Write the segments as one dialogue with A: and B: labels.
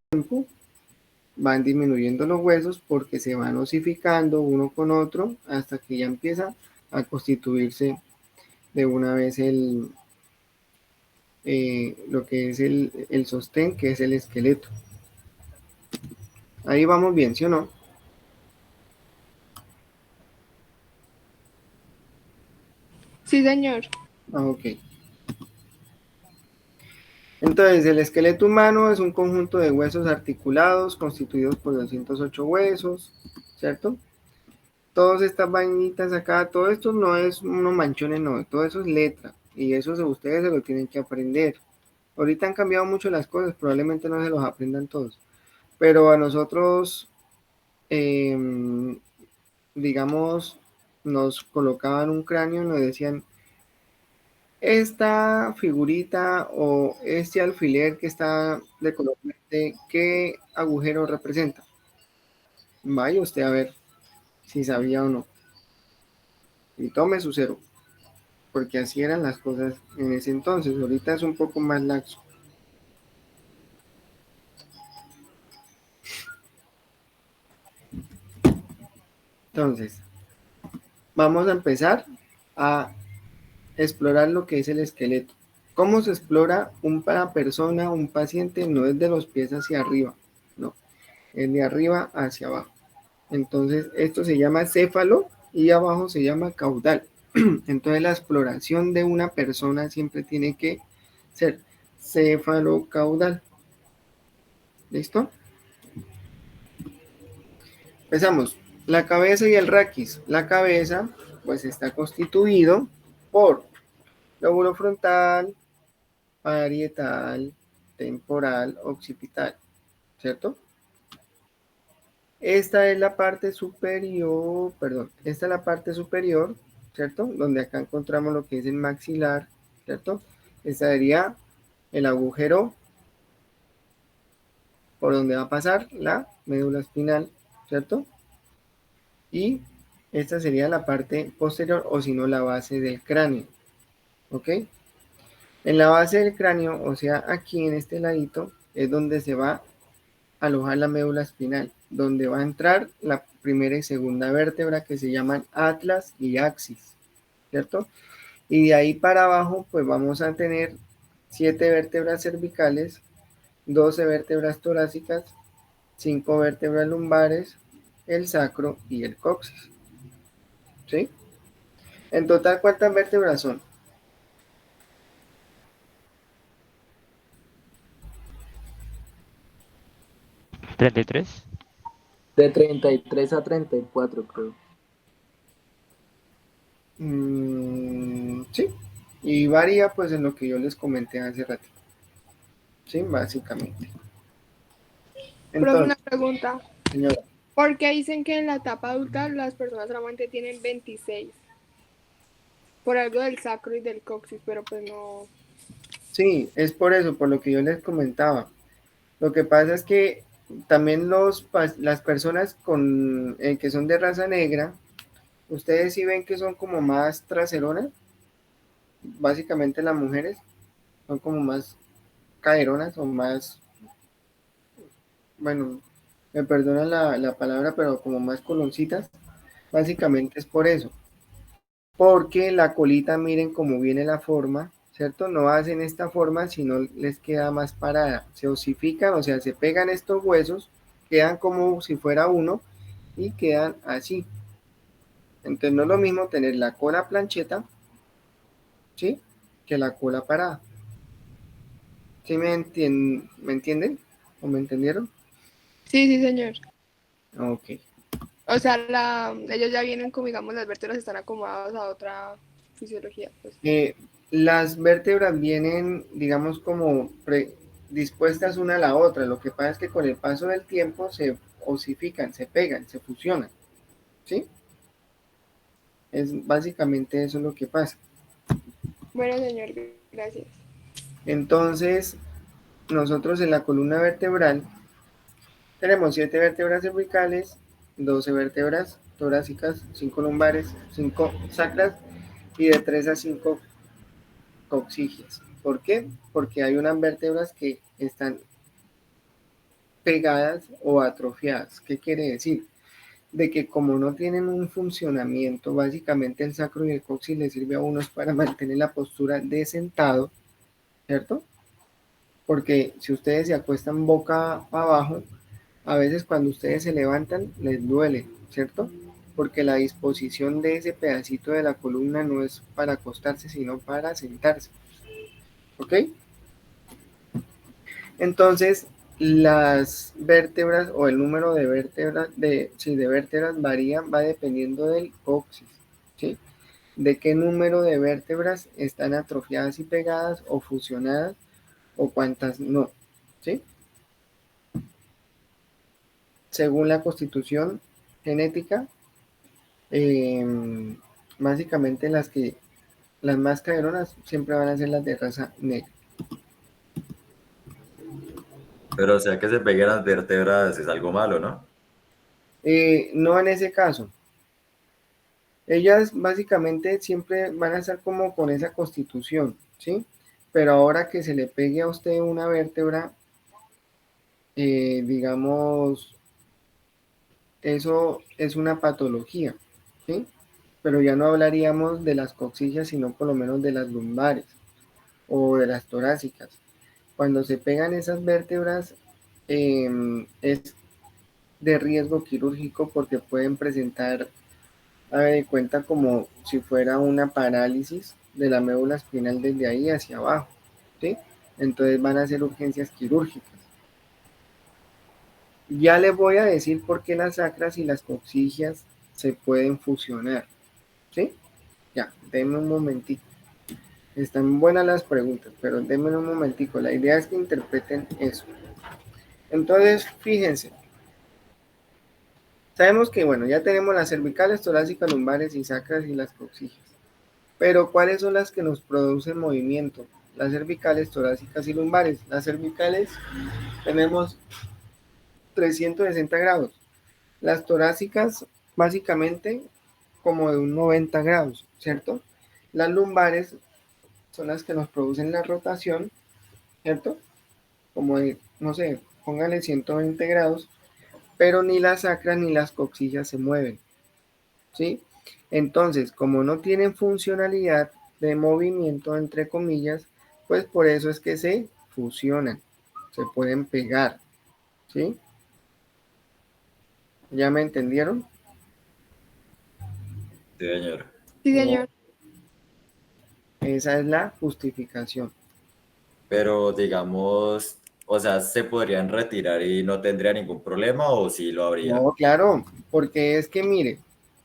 A: tiempo van disminuyendo los huesos porque se van osificando uno con otro hasta que ya empieza a constituirse de una vez lo que es el sostén, que es el esqueleto. Ahí vamos bien, ¿sí o no?
B: Sí, señor.
A: Ok. Entonces, el esqueleto humano es un conjunto de huesos articulados constituidos por 208 huesos, ¿cierto? Todas estas vainitas acá, todo esto no es unos manchones, no, todo eso es letra y eso ustedes se lo tienen que aprender. Ahorita han cambiado mucho las cosas, probablemente no se los aprendan todos, pero a nosotros, eh, digamos, nos colocaban un cráneo y nos decían, esta figurita o este alfiler que está de color verde, ¿qué agujero representa? Vaya usted a ver si sabía o no. Y tome su cero, porque así eran las cosas en ese entonces. Ahorita es un poco más laxo. Entonces, vamos a empezar a explorar lo que es el esqueleto. ¿Cómo se explora una persona, un paciente? No es de los pies hacia arriba, no, es de arriba hacia abajo. Entonces, esto se llama céfalo y abajo se llama caudal. Entonces, la exploración de una persona siempre tiene que ser céfalo-caudal. ¿Listo? Empezamos. La cabeza y el raquis. La cabeza, pues, está constituido por lóbulo frontal, parietal, temporal, occipital, ¿cierto? Esta es la parte superior, perdón, esta es la parte superior, ¿cierto? Donde acá encontramos lo que es el maxilar, ¿cierto? Esta sería el agujero por donde va a pasar la médula espinal, ¿cierto? Y esta sería la parte posterior o si no la base del cráneo, ¿ok? En la base del cráneo, o sea, aquí en este ladito, es donde se va alojar la médula espinal, donde va a entrar la primera y segunda vértebra que se llaman atlas y axis, ¿cierto? Y de ahí para abajo, pues vamos a tener 7 vértebras cervicales, 12 vértebras torácicas, 5 vértebras lumbares, el sacro y el coxis, ¿sí? En total, ¿cuántas vértebras son?
C: 33.
D: De 33 a 34 creo.
A: Sí, y varía pues en lo que yo les comenté hace rato, sí, básicamente.
B: Profe, una
A: Entonces,
B: pregunta.
A: señora,
B: ¿Por qué dicen que en la etapa adulta las personas solamente tienen 26? Por algo del sacro y del coxis, pero pues no.
A: sí, es por eso, por lo que yo les comentaba. Lo que pasa es que también las personas que son de raza negra, ustedes sí ven que son como más traseronas, básicamente las mujeres son como más caderonas o más, bueno, me perdonan la palabra, pero como más coloncitas, básicamente es por eso. Porque la colita, miren cómo viene la forma, ¿cierto? No hacen esta forma, sino les queda más parada. Se osifican, o sea, se pegan estos huesos, quedan como si fuera uno y quedan así. Entonces no es lo mismo tener la cola plancheta, ¿sí? Que la cola parada. ¿Sí me entienden? ¿O me entendieron?
B: Sí, sí, señor.
A: Ok.
B: O sea, ellos ya vienen como, digamos, las vértebras están acomodadas a otra fisiología, pues.
A: Eh, las vértebras vienen, digamos, como dispuestas una a la otra. Lo que pasa es que con el paso del tiempo se osifican, se pegan, se fusionan, ¿sí? Es básicamente eso lo que pasa.
B: Bueno, señor, gracias.
A: Entonces, nosotros en la columna vertebral tenemos 7 vértebras cervicales, 12 vértebras torácicas, 5 lumbares, 5 sacras y de 3 a 5 coxigias. ¿Por qué? Porque hay unas vértebras que están pegadas o atrofiadas. ¿Qué quiere decir? De que como no tienen un funcionamiento, básicamente el sacro y el coxis les sirve a unos para mantener la postura de sentado, ¿cierto? Porque si ustedes se acuestan boca abajo, a veces cuando ustedes se levantan les duele, ¿cierto? Porque la disposición de ese pedacito de la columna no es para acostarse, sino para sentarse, ¿ok? Entonces, las vértebras o el número de vértebras, de vértebras varía, va dependiendo del coxis, ¿sí? De qué número de vértebras están atrofiadas y pegadas o fusionadas o cuántas no, ¿sí? Según la constitución genética, eh, básicamente las más caderonas siempre van a ser las de raza negra.
E: Pero o sea que se peguen las vértebras es algo malo, ¿no?
A: No en ese caso. Ellas básicamente siempre van a estar como con esa constitución, ¿sí? Pero ahora que se le pegue a usted una vértebra, digamos, eso es una patología, ¿sí? Pero ya no hablaríamos de las coxillas, sino por lo menos de las lumbares o de las torácicas. Cuando se pegan esas vértebras, es de riesgo quirúrgico porque pueden presentar, haga de cuenta, como si fuera una parálisis de la médula espinal desde ahí hacia abajo, ¿sí? Entonces van a ser urgencias quirúrgicas. Ya les voy a decir por qué las sacras y las coxillas se pueden fusionar, ¿sí? Ya, denme un momentito. Están buenas las preguntas, pero denme un momentico. La idea es que interpreten eso. Entonces, fíjense. Sabemos que, bueno, ya tenemos las cervicales, torácicas, lumbares y sacras y las coxillas. Pero, ¿cuáles son las que nos producen movimiento? Las cervicales, torácicas y lumbares. Las cervicales tenemos 360 grados. Las torácicas, básicamente, como de un 90 grados, ¿cierto? Las lumbares son las que nos producen la rotación, ¿cierto? Como de, no sé, póngale 120 grados, pero ni las sacras ni las coxillas se mueven, ¿sí? Entonces, como no tienen funcionalidad de movimiento, entre comillas, pues por eso es que se fusionan, se pueden pegar, ¿sí? ¿Ya me entendieron?
E: Sí, señor.
B: Sí, señor.
A: Esa es la justificación.
E: Pero digamos, o sea, ¿se podrían retirar y no tendría ningún problema o sí lo habría?
A: No, claro, porque es que mire,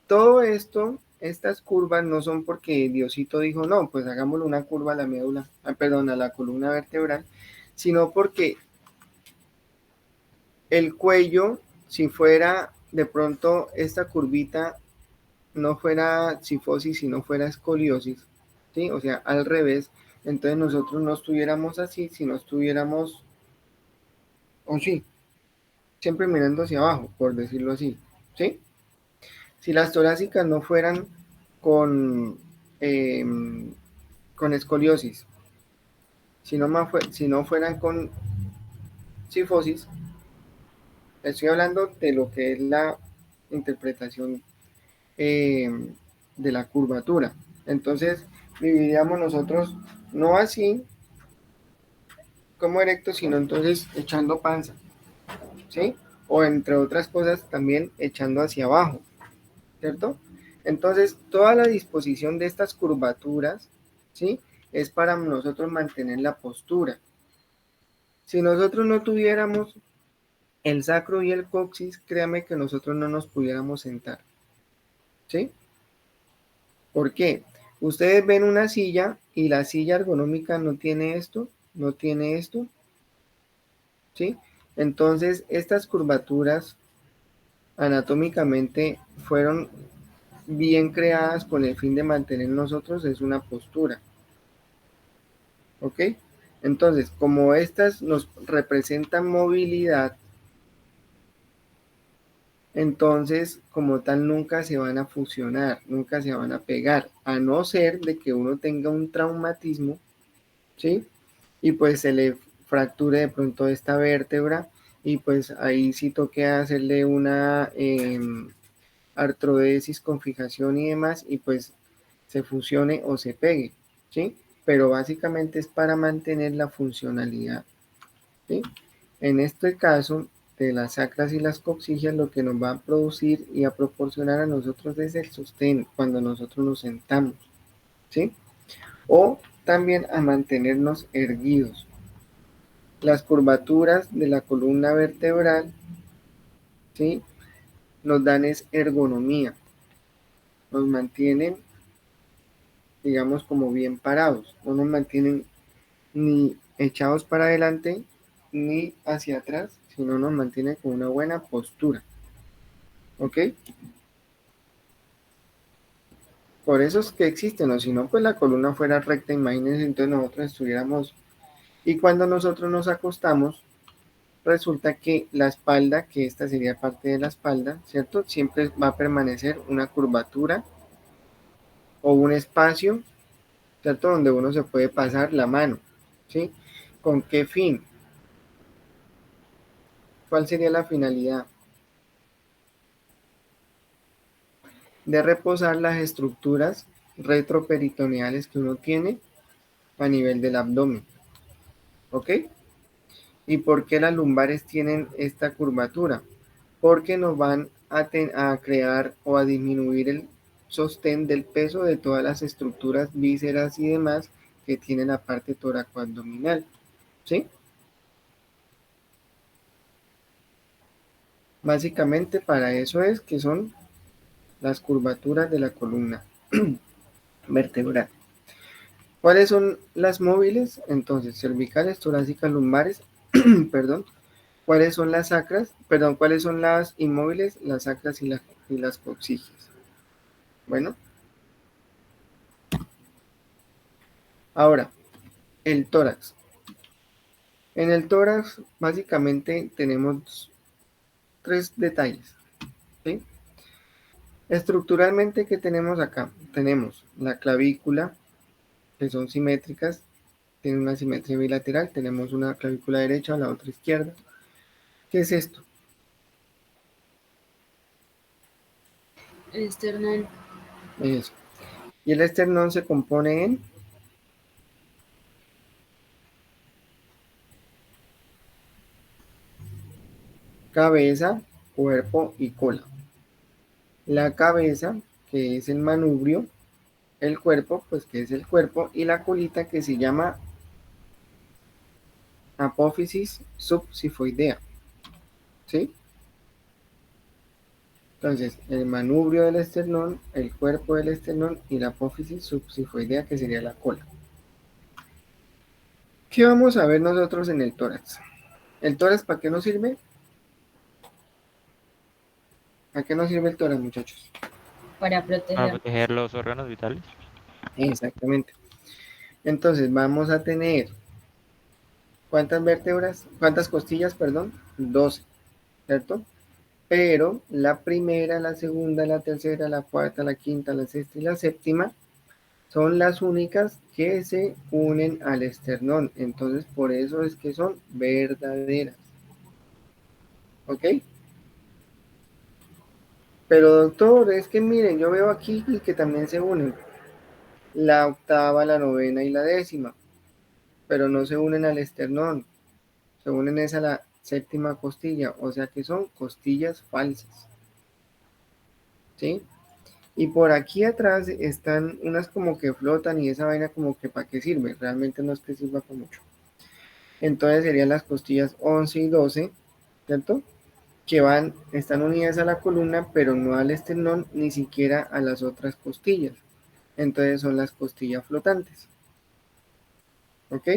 A: todo esto, estas curvas no son porque Diosito dijo, no, pues hagámosle una curva a la médula, perdón, a la columna vertebral, sino porque el cuello, si fuera de pronto esta curvita, no fuera cifosis, sino fuera escoliosis, ¿sí? O sea, al revés, entonces nosotros no estuviéramos así, si no estuviéramos, o sí, siempre mirando hacia abajo, por decirlo así, ¿sí? Si las torácicas no fueran con, eh, con escoliosis, si no fueran con cifosis, estoy hablando de lo que es la interpretación eh, de la curvatura. Entonces, viviríamos nosotros no así como erecto, sino entonces echando panza, ¿sí? O entre otras cosas también echando hacia abajo, ¿cierto? Entonces, toda la disposición de estas curvaturas, ¿sí? Es para nosotros mantener la postura. Si nosotros no tuviéramos el sacro y el coxis, créame que nosotros no nos pudiéramos sentar, ¿sí? ¿Por qué? Ustedes ven una silla y la silla ergonómica no tiene esto, no tiene esto, ¿sí? Entonces, estas curvaturas anatómicamente fueron bien creadas con el fin de mantener nosotros es una postura, ¿ok? Entonces, como estas nos representan movilidad, entonces como tal nunca se van a fusionar, nunca se van a pegar, a no ser de que uno tenga un traumatismo, ¿sí? Y pues se le fracture de pronto esta vértebra y pues ahí sí toque hacerle una artrodesis con fijación y demás, y pues se fusione o se pegue, ¿sí? Pero básicamente es para mantener la funcionalidad, ¿sí? En este caso de las sacras y las coxigias, lo que nos va a producir y a proporcionar a nosotros es el sostén cuando nosotros nos sentamos, ¿sí? O también a mantenernos erguidos. Las curvaturas de la columna vertebral, ¿sí? Nos dan es ergonomía, nos mantienen, digamos, como bien parados, no nos mantienen ni echados para adelante ni hacia atrás, sino nos mantienen con una buena postura, ¿ok? Por eso es que existen, o si no, pues la columna fuera recta, imagínense, entonces nosotros estuviéramos, y cuando nosotros nos acostamos, resulta que la espalda, que esta sería parte de la espalda, ¿cierto? Siempre va a permanecer una curvatura o un espacio, ¿cierto? Donde uno se puede pasar la mano, ¿sí? ¿Con qué fin? ¿Cuál sería la finalidad? De reposar las estructuras retroperitoneales que uno tiene a nivel del abdomen, ¿ok? ¿Y por qué las lumbares tienen esta curvatura? Porque nos van a crear o a disminuir el sostén del peso de todas las estructuras, vísceras y demás que tiene la parte toracoabdominal, ¿sí? Básicamente para eso es que son las curvaturas de la columna vertebral. ¿Cuáles son las móviles? Entonces, cervicales, torácicas, lumbares, perdón. ¿Cuáles son las sacras? Perdón, ¿cuáles son las inmóviles? Las sacras y las coxiges. Bueno, ahora, el tórax. En el tórax, básicamente, tenemos tres detalles, ¿sí? Estructuralmente, ¿qué tenemos acá? Tenemos la clavícula, que son simétricas, tienen una simetría bilateral, tenemos una clavícula derecha o la otra izquierda. ¿Qué es esto?
F: El esternón.
A: Eso. Y el esternón se compone en cabeza, cuerpo y cola. La cabeza, que es el manubrio, el cuerpo, pues que es el cuerpo, y la colita que se llama apófisis subsifoidea, ¿sí? Entonces, el manubrio del esternón, el cuerpo del esternón y la apófisis subsifoidea, que sería la cola. ¿Qué vamos a ver nosotros en el tórax? ¿El tórax para qué nos sirve? ¿A qué nos sirve el tórax, muchachos?
F: Para
C: Para
F: proteger.
C: proteger los órganos vitales.
A: Exactamente. Entonces, vamos a tener, ¿cuántas vértebras? ¿Cuántas costillas, perdón? 12, ¿cierto? Pero la primera, la segunda, la tercera, la cuarta, la quinta, la sexta y la séptima son las únicas que se unen al esternón. Entonces, por eso es que son verdaderas. ¿Ok? Pero doctor, es que miren, yo veo aquí y que también se unen la octava, la novena y la décima, pero no se unen al esternón, se unen es a la séptima costilla, o sea que son costillas falsas. ¿Sí? Y por aquí atrás están unas como que flotan y esa vaina como que para qué sirve, realmente no es que sirva para mucho. Entonces serían las costillas 11 y 12, ¿cierto? Que están unidas a la columna, pero no al esternón, ni siquiera a las otras costillas. Entonces son las costillas flotantes. ¿Ok?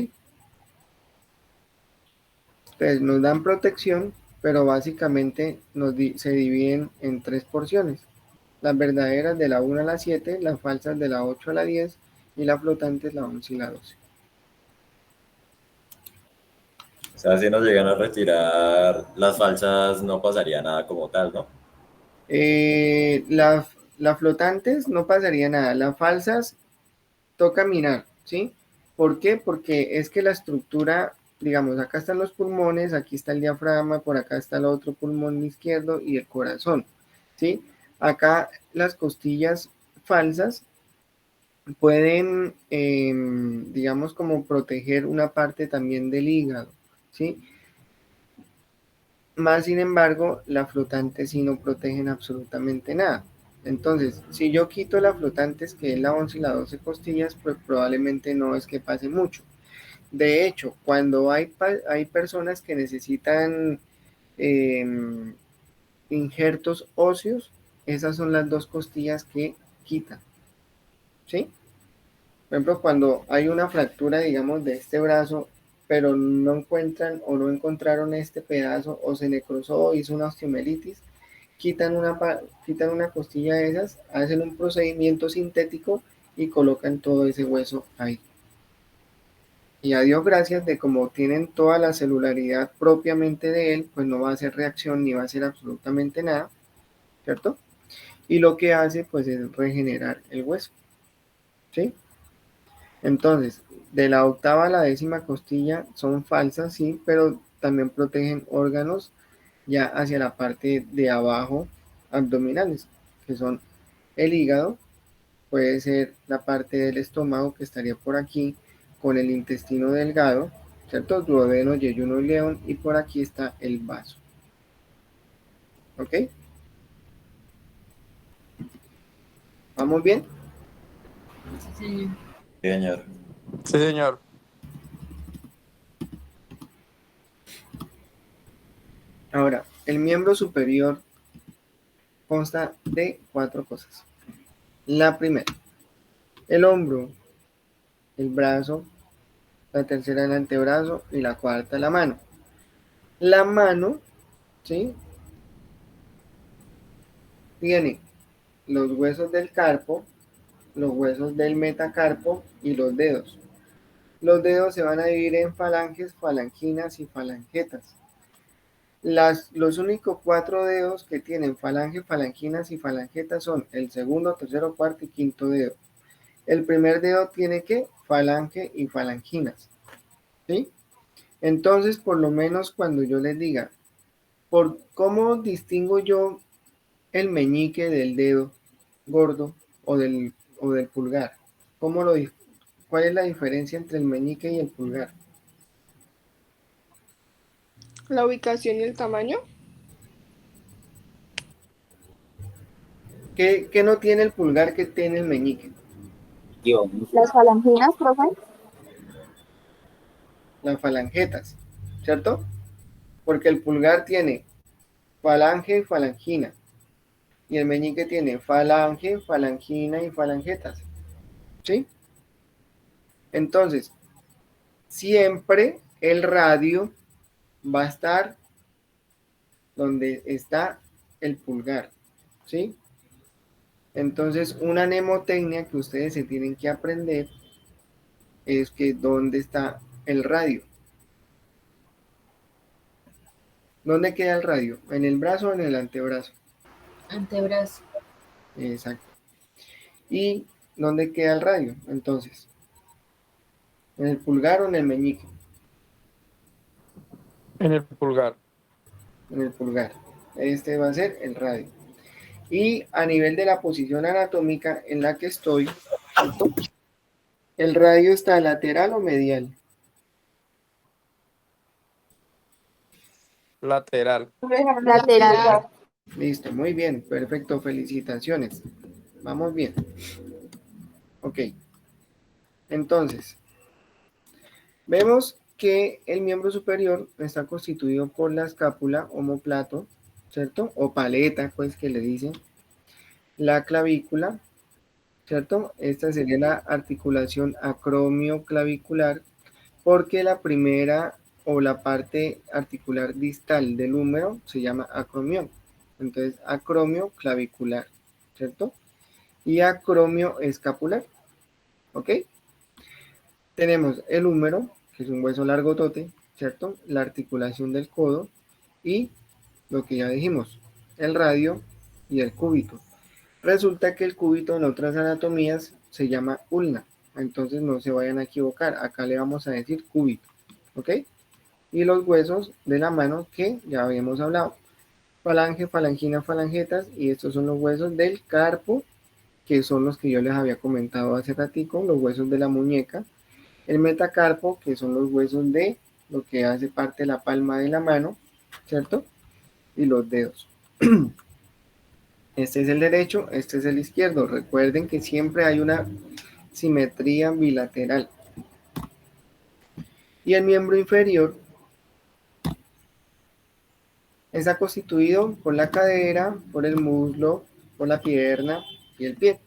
A: Entonces nos dan protección, pero básicamente se dividen en tres porciones. Las verdaderas de la 1 a la 7, las falsas de la 8 a la 10 y las flotantes la 11 y la 12.
E: O sea, si nos llegan a retirar las falsas, no pasaría nada como tal, ¿no?
A: Las flotantes no pasaría nada, las falsas toca mirar, ¿sí? ¿Por qué? Porque es que la estructura digamos, acá están los pulmones, aquí está el diafragma, por acá está el otro pulmón izquierdo y el corazón, ¿sí? Acá las costillas falsas pueden, digamos, como proteger una parte también del hígado, ¿sí? Más sin embargo, la flotante sí no protegen absolutamente nada. Entonces, si yo quito la flotante, que es la 11 y la 12 costillas, pues probablemente no es que pase mucho. De hecho, cuando hay personas que necesitan eh, injertos óseos, esas son las dos costillas que quitan, ¿sí? Por ejemplo, cuando hay una fractura, digamos, de este brazo, pero no encuentran o no encontraron este pedazo o se necrosó o hizo una osteomelitis, quitan una costilla de esas, hacen un procedimiento sintético y colocan todo ese hueso ahí. Y a Dios gracias de como tienen toda la celularidad propiamente de él, pues no va a hacer reacción ni va a hacer absolutamente nada, ¿cierto? Y lo que hace pues es regenerar el hueso, ¿sí? Entonces, de la octava a la décima costilla son falsas, sí, pero también protegen órganos ya hacia la parte de abajo abdominales, que son el hígado, puede ser la parte del estómago que estaría por aquí con el intestino delgado, ¿cierto? Duodeno, yeyuno y león, y por aquí está el vaso. ¿Ok? ¿Vamos bien?
F: Sí, señor.
E: Sí, señor.
G: Sí, señor.
A: Ahora, el miembro superior consta de 4 cosas. La primera, el hombro, el brazo, la tercera el antebrazo y la cuarta la mano. La mano, ¿sí? Tiene los huesos del carpo, los huesos del metacarpo y los dedos. Los dedos se van a dividir en falanges, falanginas y falangetas. Los únicos 4 dedos que tienen falange, falanginas y falangetas son el segundo, tercero, cuarto y quinto dedo. El primer dedo tiene que falange y falanginas, ¿sí? Entonces, por lo menos cuando yo les diga, ¿cómo distingo yo el meñique del dedo gordo o del pulgar? ¿Cuál es la diferencia entre el meñique y el pulgar?
B: La ubicación y el tamaño.
A: ¿Qué no tiene el pulgar que tiene el meñique?
H: Las falanginas, profe.
A: Las falangetas, ¿cierto? Porque el pulgar tiene falange y falangina, y el meñique tiene falange, falangina y falangetas, ¿sí? Entonces, siempre el radio va a estar donde está el pulgar, ¿sí? Entonces, una mnemotecnia que ustedes se tienen que aprender es que dónde está el radio. ¿Dónde queda el radio? ¿En el brazo o en el antebrazo?
F: Antebrazo.
A: Exacto. ¿Y dónde queda el radio? Entonces, ¿en el pulgar o en el meñique?
G: En el pulgar.
A: En el pulgar. Este va a ser el radio. Y a nivel de la posición anatómica en la que estoy, ¿cierto? ¿El radio está lateral o medial?
G: Lateral.
H: Lateral.
A: Listo, muy bien, perfecto, felicitaciones. Vamos bien. Ok. Entonces, vemos que el miembro superior está constituido por la escápula, omóplato, ¿cierto? O paleta, pues que le dicen. La clavícula, ¿cierto? Esta sería la articulación acromioclavicular, porque la primera o la parte articular distal del húmero se llama acromión. Entonces, acromio clavicular, ¿cierto? Y acromio escapular, ¿ok? Tenemos el húmero, que es un hueso largotote, ¿cierto? La articulación del codo y lo que ya dijimos, el radio y el cúbito. Resulta que el cúbito en otras anatomías se llama ulna, entonces no se vayan a equivocar, acá le vamos a decir cúbito, ¿ok? y los huesos de la mano que ya habíamos hablado. Falange, falangina, falangetas, y estos son los huesos del carpo, que son los que yo les había comentado hace ratico, los huesos de la muñeca. El metacarpo, que son los huesos de lo que hace parte de la palma de la mano, ¿cierto? Y los dedos. Este es el derecho, este es el izquierdo. Recuerden que siempre hay una simetría bilateral. Y el miembro inferior está constituido por la cadera, por el muslo, por la pierna y el pie.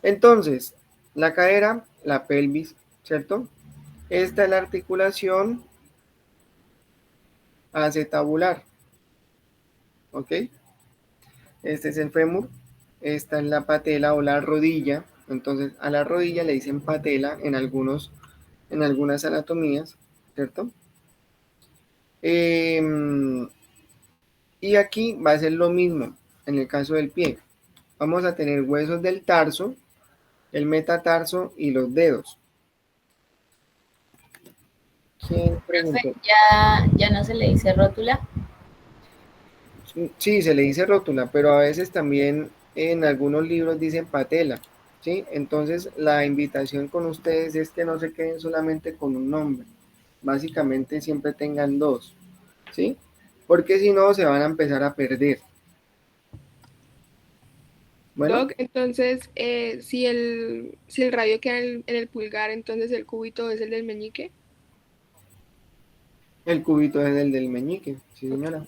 A: Entonces, la cadera, la pelvis, ¿cierto? Esta es la articulación acetabular, ¿ok? Este es el fémur, esta es la patela o la rodilla. Entonces, a la rodilla le dicen patela en algunas anatomías, ¿cierto? Y aquí va a ser lo mismo en el caso del pie. Vamos a tener huesos del tarso, el metatarso y los dedos. ¿Quién preguntó?
F: Profe, ya no se le dice rótula.
A: Sí, se le dice rótula, pero a veces también en algunos libros dicen patela, ¿sí? Entonces la invitación con ustedes es que no se queden solamente con un nombre. Básicamente siempre tengan dos, ¿sí? Porque si no se van a empezar a perder. Bueno,
B: Doc, entonces, si el radio queda en el pulgar, entonces el cúbito es el del meñique.
A: el cúbito es el del meñique, sí señora.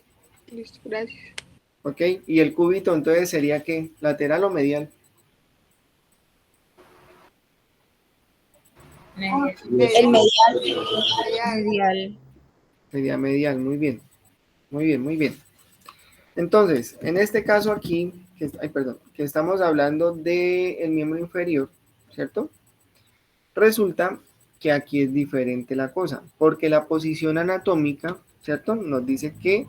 B: Listo, gracias.
A: ¿Ok? Y el cúbito entonces sería ¿qué? ¿Lateral o medial?
F: Medial.
H: El medial.
F: Medial.
A: Sería medial, muy bien. Muy bien, muy bien. Entonces, en este caso aquí, que estamos hablando del miembro inferior, ¿cierto? Resulta que aquí es diferente la cosa, porque la posición anatómica, ¿cierto? Nos dice que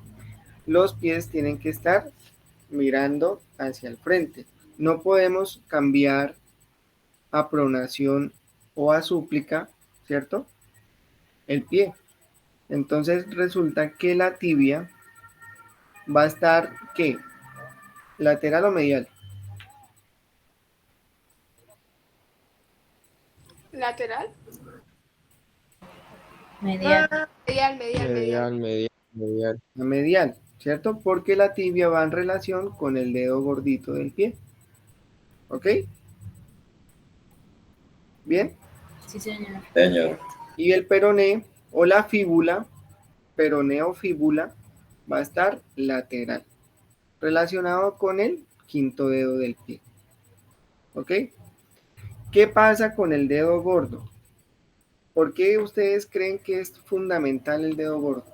A: los pies tienen que estar mirando hacia el frente. No podemos cambiar a pronación o a súplica, ¿cierto? El pie. Entonces resulta que la tibia va a estar, ¿qué? ¿Lateral o medial?
B: ¿Lateral?
F: Medial.
G: Medial.
A: La medial, ¿cierto? Porque la tibia va en relación con el dedo gordito del pie. ¿Ok? Bien.
F: Sí, señor.
E: Señor.
A: Y el peroné o la fíbula, peroné o fíbula, va a estar lateral, relacionado con el quinto dedo del pie. ¿Ok? ¿Qué pasa con el dedo gordo? ¿Por qué ustedes creen que es fundamental el dedo gordo?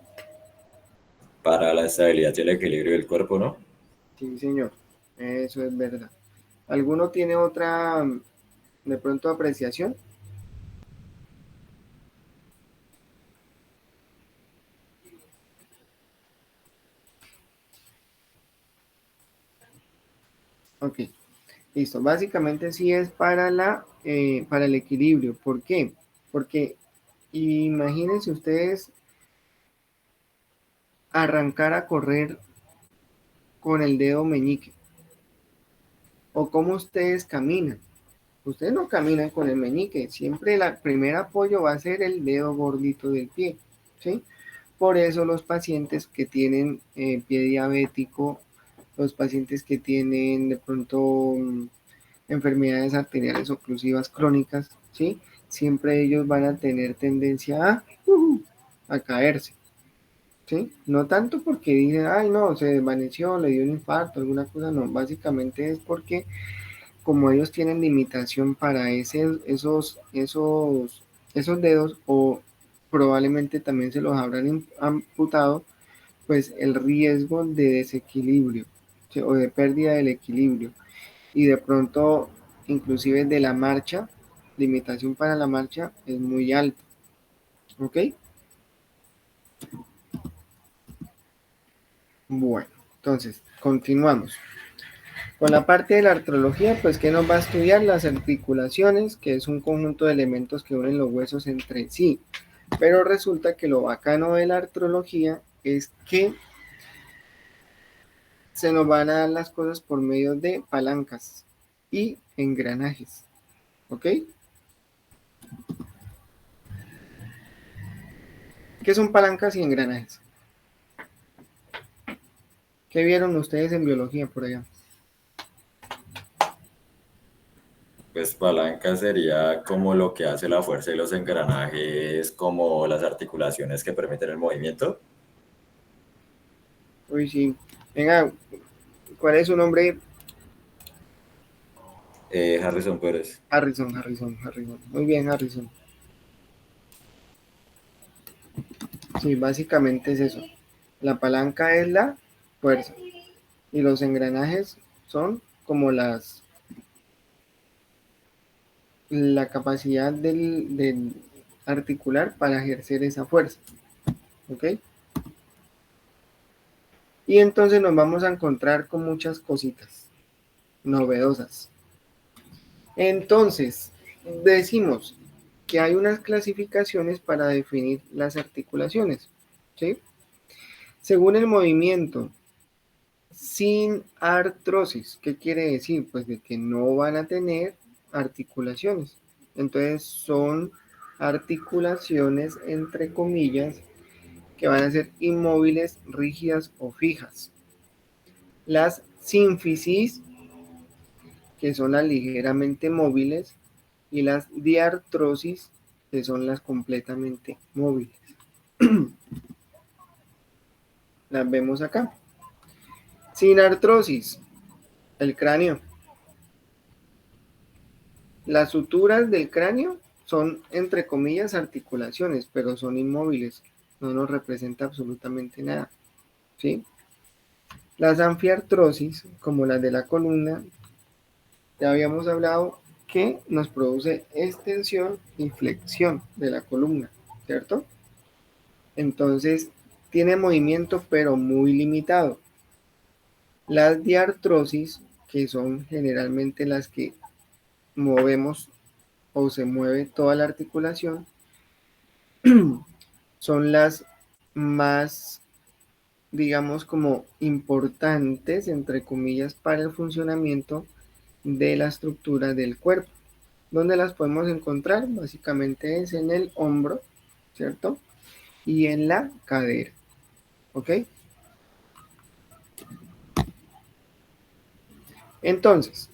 E: Para la estabilidad y el equilibrio del cuerpo, ¿no?
A: Sí, señor. Eso es verdad. ¿Alguno tiene otra, de pronto, apreciación? Ok, listo. Básicamente sí es para para el equilibrio. ¿Por qué? Porque imagínense ustedes arrancar a correr con el dedo meñique. O cómo ustedes caminan. Ustedes no caminan con el meñique. Siempre el primer apoyo va a ser el dedo gordito del pie. ¿Sí? Por eso los pacientes que tienen pie diabético, los pacientes que tienen de pronto enfermedades arteriales oclusivas crónicas, ¿sí? Siempre ellos van a tener tendencia a caerse, ¿sí? No tanto porque dicen, ay no, se desvaneció, le dio un infarto, alguna cosa, no, básicamente es porque como ellos tienen limitación para esos dedos o probablemente también se los habrán amputado, pues el riesgo de desequilibrio, ¿sí? O de pérdida del equilibrio y de pronto inclusive de la marcha, limitación para la marcha es muy alta. ¿Ok? Bueno, entonces continuamos. Con la parte de la artrología, pues ¿qué nos va a estudiar? Las articulaciones, que es un conjunto de elementos que unen los huesos entre sí. Pero resulta que lo bacano de la artrología es que se nos van a dar las cosas por medio de palancas y engranajes. ¿Ok? ¿Qué son palancas y engranajes? ¿Qué vieron ustedes en biología por allá?
E: Pues palanca sería como lo que hace la fuerza y los engranajes, como las articulaciones que permiten el movimiento.
A: Uy, sí. Venga, ¿cuál es su nombre?
E: Harrison Pérez.
A: Harrison. Muy bien, Harrison. Sí, básicamente es eso. La palanca es la fuerza y los engranajes son como la capacidad del articular para ejercer esa fuerza. ¿Ok? Y entonces nos vamos a encontrar con muchas cositas novedosas. Entonces, decimos que hay unas clasificaciones para definir las articulaciones, ¿sí? Según el movimiento, sin artrosis. ¿Qué quiere decir? Pues de que no van a tener articulaciones. Entonces son articulaciones, entre comillas, que van a ser inmóviles, rígidas o fijas. Las sínfisis, que son las ligeramente móviles, y las diartrosis, que son las completamente móviles. Las vemos acá. Sin artrosis, el cráneo. Las suturas del cráneo son, entre comillas, articulaciones, pero son inmóviles. No nos representa absolutamente nada. ¿Sí? Las anfiartrosis, como las de la columna, ya habíamos hablado que nos produce extensión y flexión de la columna, ¿cierto? Entonces, tiene movimiento, pero muy limitado. Las diartrosis, que son generalmente las que movemos o se mueve toda la articulación, son las más, digamos, como importantes, entre comillas, para el funcionamiento de la estructura del cuerpo. ¿Dónde las podemos encontrar? Básicamente es en el hombro, ¿cierto? Y en la cadera, ¿ok? Entonces,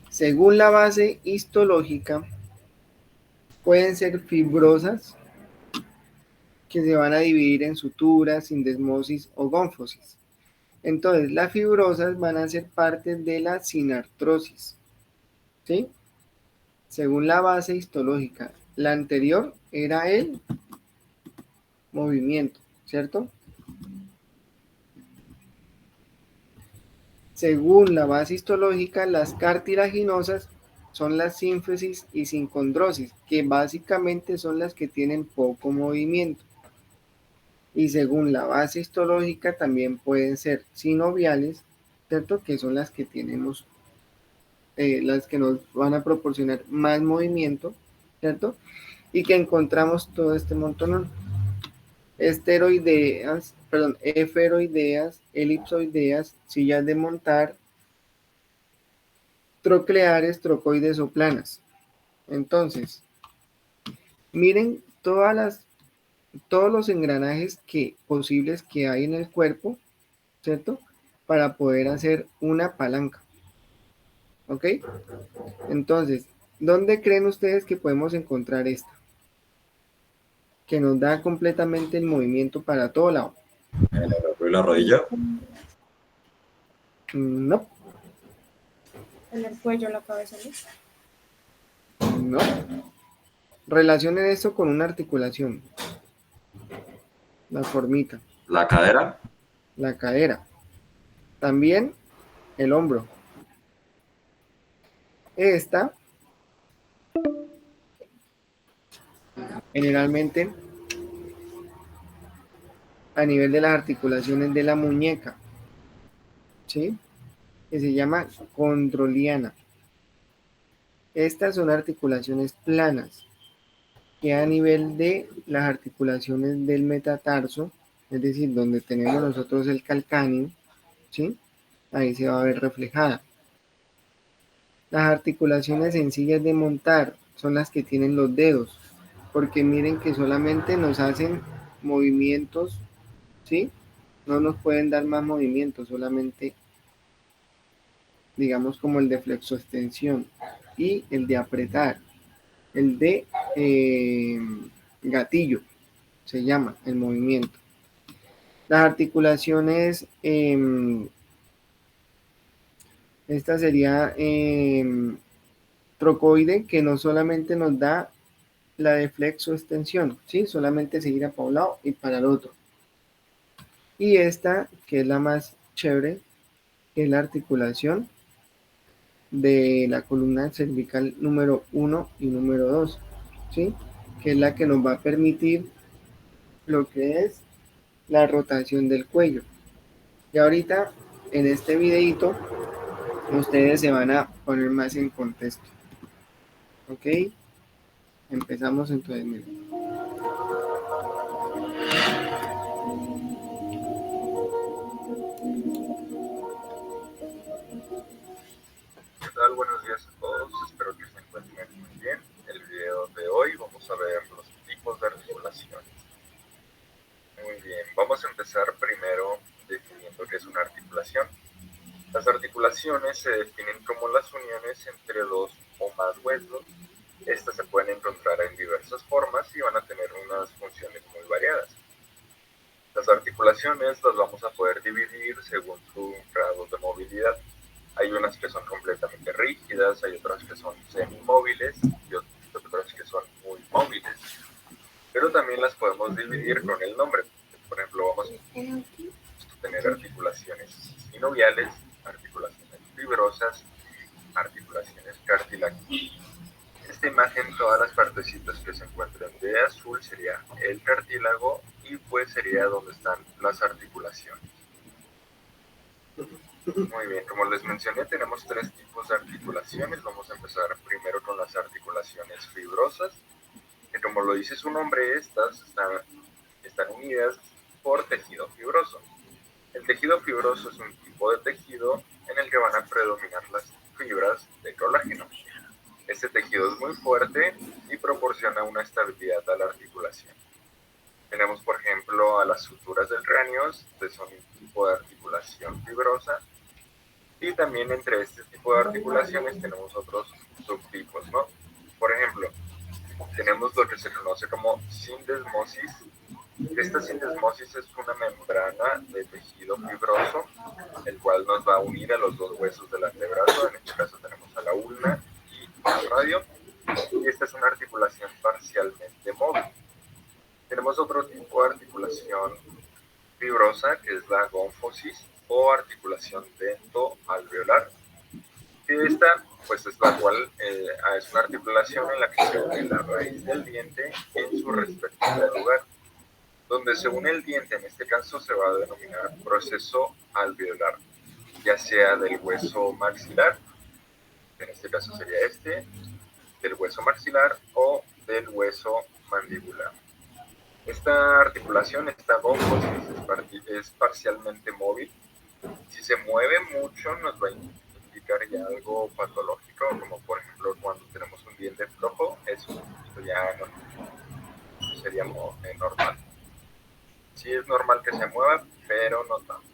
A: según la base histológica, pueden ser fibrosas, que se van a dividir en suturas, sindesmosis o gónfosis. Entonces, las fibrosas van a ser parte de la sinartrosis, ¿sí? Según la base histológica. La anterior era el movimiento, ¿cierto? Según la base histológica, las cartilaginosas son las sínfisis y sincondrosis, que básicamente son las que tienen poco movimiento. Y según la base histológica también pueden ser sinoviales, ¿cierto? Que son las que tenemos, las que nos van a proporcionar más movimiento, ¿cierto? Y que encontramos todo este montón. Esferoideas, elipsoideas, sillas de montar, trocleares, trocoides o planas. Entonces, miren todos los engranajes posibles que hay en el cuerpo, ¿cierto? Para poder hacer una palanca. ¿Ok? Entonces, ¿dónde creen ustedes que podemos encontrar esta? Que nos da completamente el movimiento para todo lado.
E: En el hombro y la rodilla.
A: No,
B: En el cuello, la cabeza, ¿no?
A: no. Relacionen esto con una articulación. La formita,
E: La cadera.
A: la cadera. También el hombro. Esta, generalmente, a nivel de las articulaciones de la muñeca, ¿sí? Que se llama condroliana. Estas son articulaciones planas. queda a nivel de las articulaciones del metatarso, es decir, donde tenemos nosotros el calcáneo, ¿sí? Ahí se va a ver reflejada. Las articulaciones sencillas de montar son las que tienen los dedos, porque miren que solamente nos hacen movimientos, ¿sí? No nos pueden dar más movimientos, solamente digamos como el de flexoextensión y el de apretar, el de gatillo, se llama el movimiento. Las articulaciones, esta sería trocoide, que no solamente nos da la de flexoextensión, ¿sí? Solamente se irá para un lado y para el otro. Y esta, que es la más chévere, que es la articulación de la columna cervical número 1 y número 2, ¿sí? Que es la que nos va a permitir lo que es la rotación del cuello. Y ahorita, en este videito, ustedes se van a poner más en contexto. ¿Ok? Empezamos entonces, miren.
I: ¿Qué tal? Buenos días a todos, espero que se encuentren muy bien. El video de hoy vamos a ver los tipos de articulaciones. Muy bien, vamos a empezar primero definiendo qué es una articulación. Las articulaciones se definen como las uniones entre dos o más huesos. Estas se pueden encontrar en diversas formas y van a tener unas funciones muy variadas. Las articulaciones las vamos a poder dividir según su grado de movilidad. Hay unas que son completamente rígidas, hay otras que son semimóviles y otras que son muy móviles. Pero también las podemos dividir con el nombre. Por ejemplo, vamos a tener articulaciones sinoviales, articulaciones fibrosas, articulaciones cartilaginosas. En esta imagen, todas las partecitas que se encuentran de azul sería el cartílago y pues sería donde están las articulaciones. Muy bien, como les mencioné, tenemos tres tipos de articulaciones. Vamos a empezar primero con las articulaciones fibrosas, que como lo dice su nombre, estas están unidas por tejido fibroso. El tejido fibroso es un tipo de tejido en el que van a predominar las fibras de colágeno. Este tejido es muy fuerte y proporciona una estabilidad a la articulación. Tenemos, por ejemplo, a las suturas del cráneo, que son un tipo de articulación fibrosa. Y también entre este tipo de articulaciones tenemos otros subtipos, ¿no? Por ejemplo, tenemos lo que se conoce como sindesmosis. Esta sindesmosis es una membrana de tejido fibroso, el cual nos va a unir a los dos huesos del antebrazo. En este caso tenemos a la ulna y al radio. Y esta es una articulación parcialmente móvil. Tenemos otro tipo de articulación fibrosa, que es la gonfosis o articulación dento-alveolar. Y esta, pues es la cual es una articulación en la que se une la raíz del diente en su respectivo lugar. Donde se une el diente, en este caso se va a denominar proceso alveolar, ya sea del hueso maxilar, en este caso sería este, del hueso maxilar o del hueso mandibular. Esta articulación, esta gonfosis, es parcialmente móvil. Si se mueve mucho nos va a indicar ya algo patológico, como por ejemplo cuando tenemos un diente flojo, eso ya no sería normal. Sí es normal que se mueva, pero no tanto.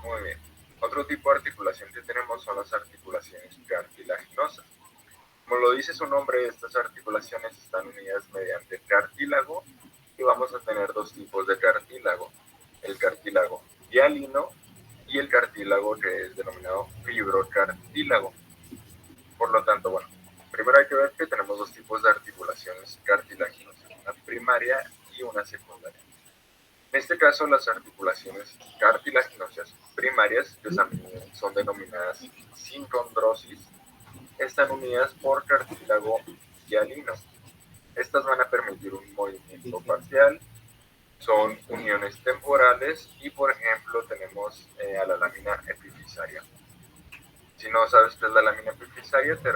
I: Muy bien. Otro tipo de articulación que tenemos son las articulaciones cartilaginosas. Como lo dice su nombre, estas articulaciones están unidas mediante cartílago y vamos a tener dos tipos de cartílago. El cartílago hialino y el cartílago que es denominado fibrocartílago. Por lo tanto, bueno, primero hay que ver que tenemos dos tipos de articulaciones cartilaginosas, una primaria y una secundaria. En este caso, las articulaciones cartilaginosas primarias, que también son denominadas sincondrosis, están unidas por cartílago hialino. Estas van a permitir un movimiento parcial, son uniones temporales y, por ejemplo, tenemos a la lámina epifisaria. Si no sabes qué es la lámina epifisaria, te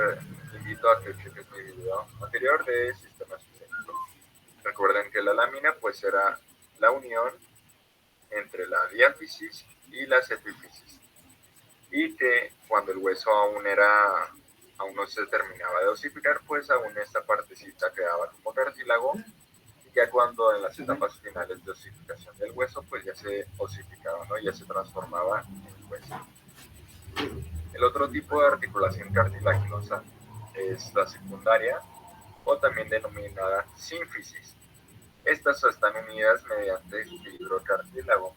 I: invito a que chequen mi video anterior de sistema sistémico. Recuerden que la lámina pues era la unión entre la diáfisis y las epífisis, y que cuando el hueso aún no se terminaba de osificar, pues aún esta partecita quedaba como cartílago, y ya cuando en las etapas finales de osificación del hueso, pues ya se osificaba, ¿no? Ya se transformaba en hueso. El otro tipo de articulación cartilaginosa es la secundaria, o también denominada sínfisis. Estas están unidas mediante fibrocartílago,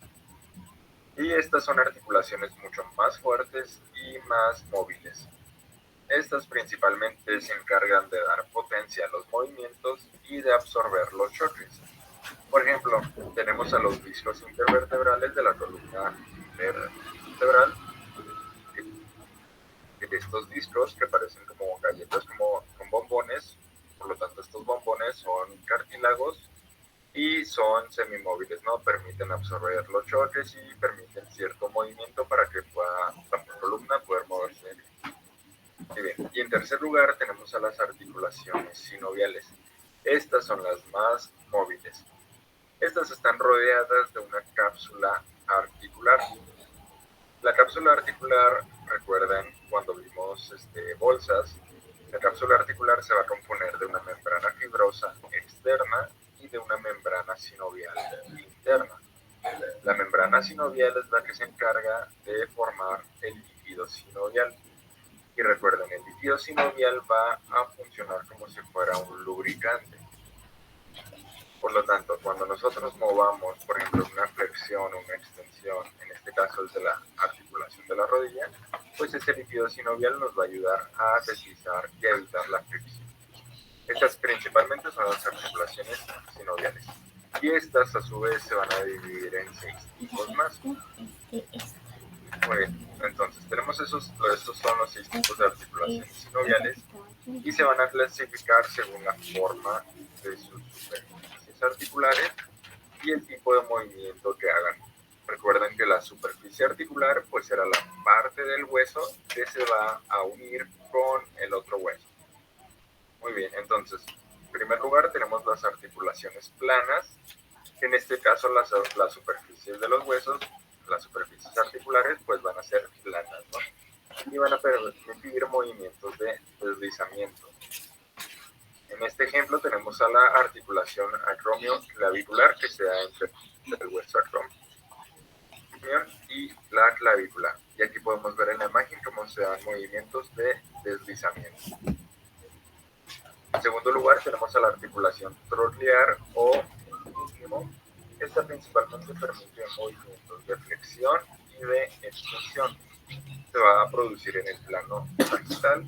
I: y estas son articulaciones mucho más fuertes y más móviles. Estas principalmente se encargan de dar potencia a los movimientos y de absorber los choques. Por ejemplo, tenemos a los discos intervertebrales de la columna vertebral, que estos discos que parecen como galletas con bombones, por lo tanto estos bombones son cartílagos y son semimóviles, ¿no? Permiten absorber los choques y permiten cierto movimiento para que pueda la columna poder moverse bien. Y en tercer lugar tenemos a las articulaciones sinoviales. Estas son las más móviles. Estas están rodeadas de una cápsula articular. La cápsula articular, recuerdan cuando vimos bolsas, la cápsula articular se va a componer de una membrana fibrosa externa y de una membrana sinovial interna. La membrana sinovial es la que se encarga de formar el líquido sinovial. Y recuerden, el líquido sinovial va a funcionar como si fuera un lubricante. Por lo tanto, cuando nosotros movamos, por ejemplo, una flexión o una extensión, en este caso es de la articulación de la rodilla, pues ese líquido sinovial nos va a ayudar a deslizar y a evitar la fricción. Estas principalmente son las articulaciones sinoviales. Y estas a su vez se van a dividir en 6 tipos más. Muy bien, entonces tenemos estos son los 6 tipos de articulaciones sinoviales y se van a clasificar según la forma de sus superficies articulares y el tipo de movimiento que hagan. Recuerden que la superficie articular pues será la parte del hueso que se va a unir con el otro hueso. Muy bien, entonces, en primer lugar tenemos las articulaciones planas, que en este caso las superficies de los huesos, las superficies articulares, pues van a ser planas, ¿no? Y van a permitir movimientos de deslizamiento. En este ejemplo tenemos a la articulación acromioclavicular, que se da entre el hueso acromio y la clavícula. Y aquí podemos ver en la imagen cómo se dan movimientos de deslizamiento. En segundo lugar tenemos a la articulación troclear o isquio. Esta principalmente permite movimientos de flexión y de extensión. Se va a producir en el plano sagital.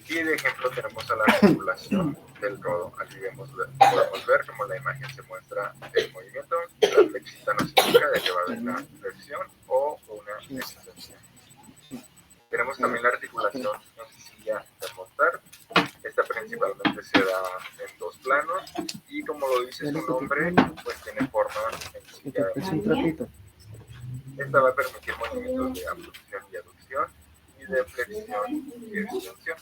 I: Y de ejemplo tenemos a la articulación del codo. Aquí podemos ver cómo la imagen se muestra el movimiento. La flexita nos indica de que va a haber una flexión o una extensión. Tenemos también la articulación encilla termotar. Esta principalmente se da en 2 planos y como lo dice su nombre, pues tiene forma encilla.
A: Es un trapito.
I: Esta va a permitir movimientos de abducción y aducción y de flexión y extensión.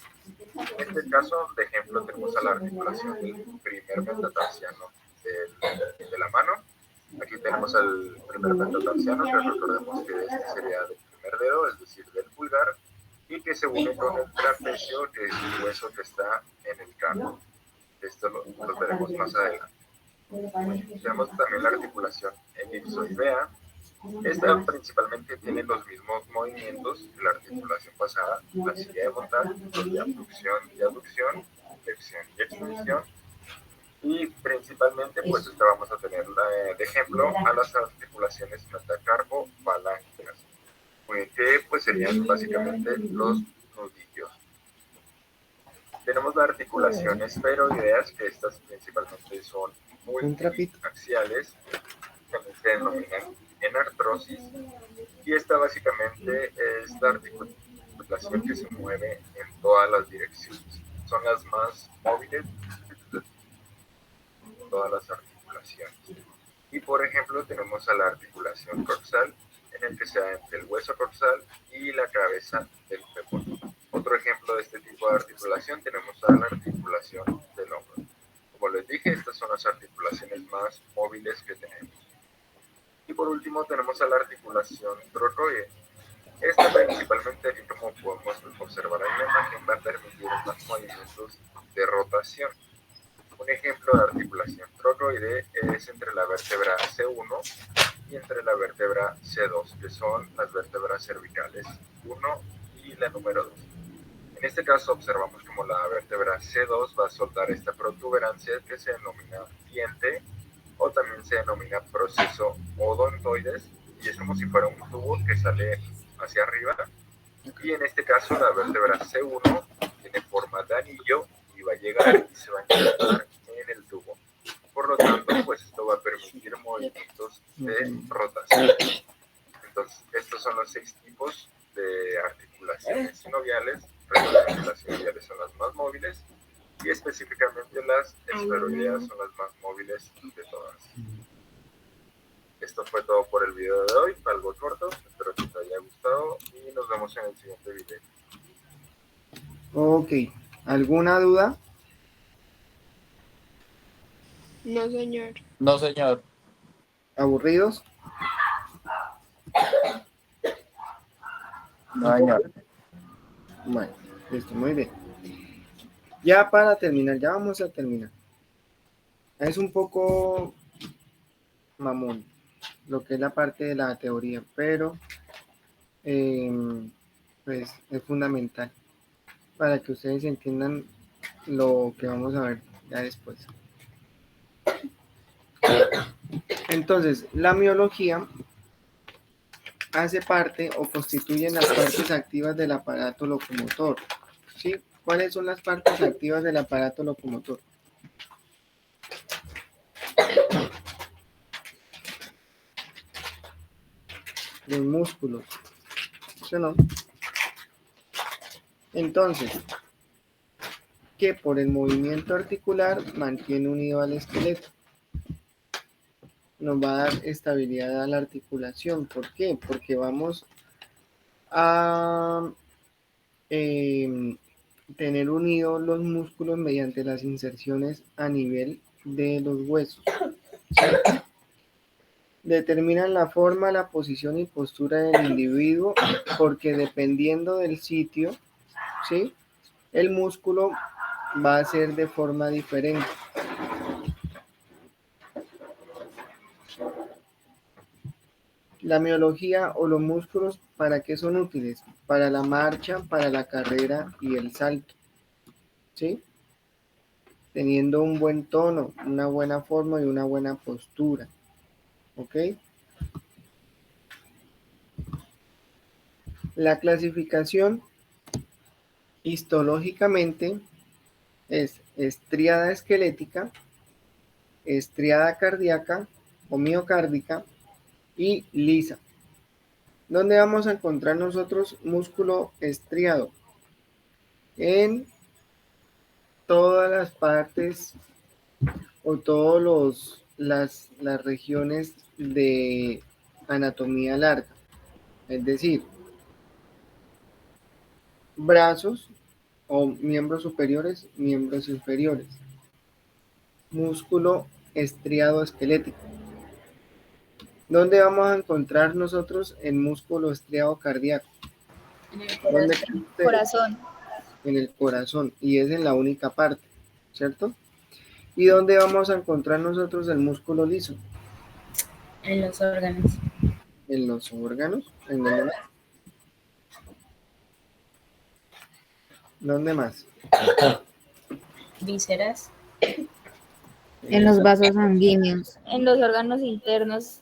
I: En este caso, de ejemplo, tenemos a la articulación del primer metatarsiano de la mano. Aquí tenemos al primer metatarsiano, que recordemos que este sería del primer dedo, es decir, del pulgar, y que se une con el trapecio, que es el hueso que está en el cráneo. Esto lo veremos más adelante. Tenemos también la articulación elipsoidea. Esta principalmente tiene los mismos movimientos que la articulación pasada, la silla de montar, los de abducción y aducción, flexión y extensión. Y principalmente, pues esta vamos a tener de ejemplo a las articulaciones metacarpofalángicas, que pues serían básicamente los nudillos. Tenemos la articulación esferoideas, que estas principalmente son multiaxiales, también se denominan enartrosis, y esta básicamente es la articulación que se mueve en todas las direcciones. Son las más móviles de todas las articulaciones. Y por ejemplo tenemos a la articulación coxal, en el que se da entre el hueso coxal y la cabeza del fémur. Otro ejemplo de este tipo de articulación tenemos a la articulación del hombro. Como les dije, estas son las articulaciones más móviles que tenemos. Y por último tenemos a la articulación trocoide. Esta principalmente, como podemos observar en la imagen, va a permitir más movimientos de rotación. Un ejemplo de articulación trocoide es entre la vértebra C1 y entre la vértebra C2, que son las vértebras cervicales 1 y la número 2. En este caso observamos como la vértebra C2 va a soltar esta protuberancia que se denomina diente o también se denomina proceso odontoides, y es como si fuera un tubo que sale hacia arriba. Y en este caso la vértebra C1 tiene forma de anillo y va a llegar y se va a encontrar en el tubo. Por lo tanto, pues esto va a permitir movimientos de rotación. Entonces, estos son los 6 tipos de articulaciones sinoviales. Las sinoviales son las más móviles y específicamente las esferoideas son las más móviles de todas. Esto fue todo por el video de hoy, algo corto, espero que te haya gustado y nos vemos en el siguiente video.
A: Ok, ¿alguna duda?
B: No, señor.
G: No, señor.
A: ¿Aburridos?
G: No, señor.
A: Bueno, listo, muy bien. Ya para terminar, ya vamos a terminar. Es un poco mamón lo que es la parte de la teoría, pero pues es fundamental para que ustedes entiendan lo que vamos a ver ya después. Entonces, la miología hace parte o constituye las partes activas del aparato locomotor. ¿Sí? ¿Cuáles son las partes activas del aparato locomotor? Los músculos. ¿Sí o no? Entonces, que por el movimiento articular mantiene unido al esqueleto. Nos va a dar estabilidad a la articulación. ¿Por qué? Porque vamos a tener unidos los músculos mediante las inserciones a nivel de los huesos. ¿Sí? Determinan la forma, la posición y postura del individuo porque dependiendo del sitio, ¿sí? El músculo va a ser de forma diferente. La miología o los músculos, ¿para qué son útiles? Para la marcha, para la carrera y el salto. ¿Sí? Teniendo un buen tono, una buena forma y una buena postura. ¿Ok? La clasificación histológicamente es estriada esquelética, estriada cardíaca o miocárdica y lisa. ¿Dónde vamos a encontrar nosotros músculo estriado? En todas las partes o todas las regiones de anatomía larga, es decir, brazos o miembros superiores, miembros inferiores. Músculo estriado esquelético. ¿Dónde vamos a encontrar nosotros el músculo estriado cardíaco?
F: En el
A: ¿Dónde
F: corazón.
A: creen ustedes?
F: Corazón.
A: En el corazón, y es en la única parte, ¿cierto? ¿Y dónde vamos a encontrar nosotros el músculo liso?
F: En los órganos.
A: En los órganos. ¿En dónde más? ¿Dónde más?
F: Vísceras.
H: En los vasos sanguíneos.
F: En los órganos internos.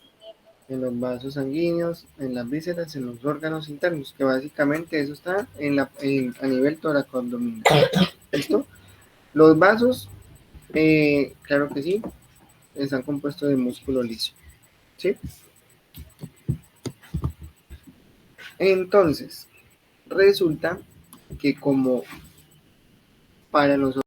A: En los vasos sanguíneos, en las vísceras, en los órganos internos, que básicamente eso está a nivel toracoabdominal. ¿Listo? Los vasos, claro que sí, están compuestos de músculo liso. ¿Sí? Entonces, resulta que como para nosotros